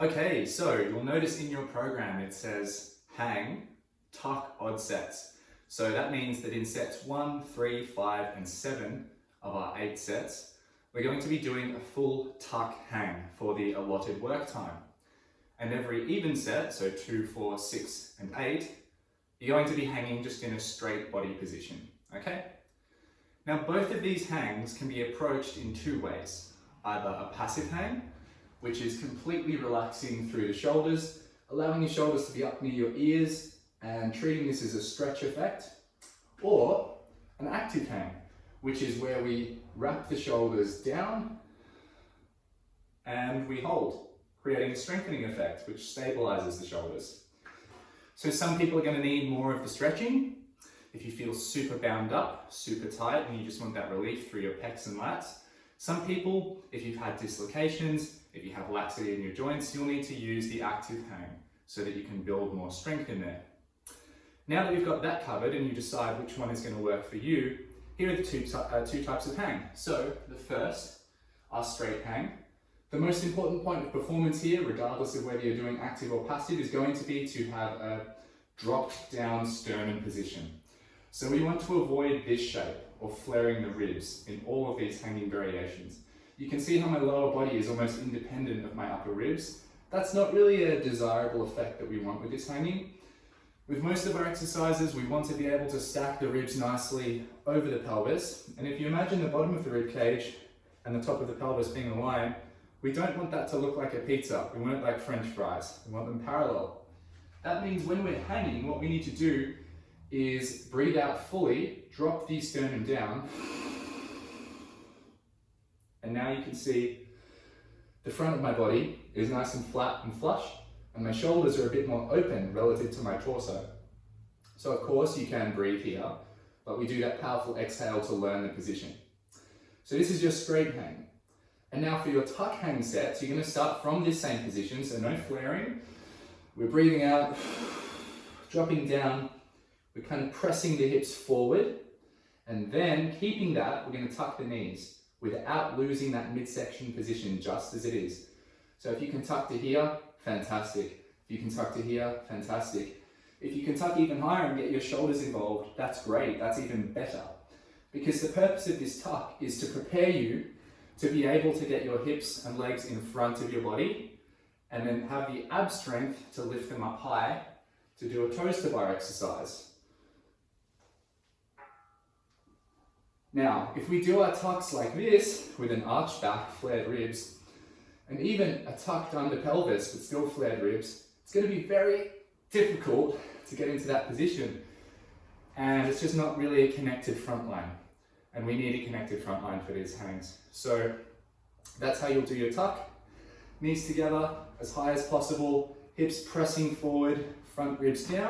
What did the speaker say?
Okay, so you'll notice in your program it says hang, tuck, odd sets. So that means that in sets 1, 3, 5 and 7 of our 8 sets, we're going to be doing a full tuck hang for the allotted work time. And every even set, so 2, 4, 6 and 8, you're going to be hanging just in a straight body position, okay? Now both of these hangs can be approached in two ways. Either a passive hang, which is completely relaxing through the shoulders, allowing your shoulders to be up near your ears and treating this as a stretch effect, or an active hang, which is where we wrap the shoulders down and we hold, creating a strengthening effect, which stabilizes the shoulders. So some people are going to need more of the stretching. If you feel super bound up, super tight, and you just want that relief through your pecs and lats. Some people, if you've had dislocations, if you have laxity in your joints, you'll need to use the active hang so that you can build more strength in there. Now that we've got that covered and you decide which one is going to work for you, here are the two types of hang. So the first, our straight hang. The most important point of performance here, regardless of whether you're doing active or passive, is going to be to have a dropped down sternum position. So we want to avoid this shape of flaring the ribs in all of these hanging variations. You can see how my lower body is almost independent of my upper ribs. That's not really a desirable effect that we want with this hanging. With most of our exercises, we want to be able to stack the ribs nicely over the pelvis. And if you imagine the bottom of the rib cage and the top of the pelvis being aligned, we don't want that to look like a pizza. We want it like French fries. We want them parallel. That means when we're hanging, what we need to do is breathe out fully, drop the sternum down, and now you can see the front of my body is nice and flat and flush, and my shoulders are a bit more open relative to my torso. So of course you can breathe here, but we do that powerful exhale to learn the position. So this is your straight hang. And now for your tuck hang sets, you're going to start from this same position, so no flaring. We're breathing out, dropping down. We're kind of pressing the hips forward, and then keeping that, we're going to tuck the knees without losing that midsection position, just as it is. So if you can tuck to here, fantastic. If you can tuck to here, fantastic. If you can tuck even higher and get your shoulders involved, that's great, that's even better. Because the purpose of this tuck is to prepare you to be able to get your hips and legs in front of your body, and then have the ab strength to lift them up high to do a toes to bar exercise. Now, if we do our tucks like this, with an arched back, flared ribs, and even a tucked under pelvis but still flared ribs, it's going to be very difficult to get into that position. And it's just not really a connected front line. And we need a connected front line for these hangs. So that's how you'll do your tuck. Knees together as high as possible, hips pressing forward, front ribs down.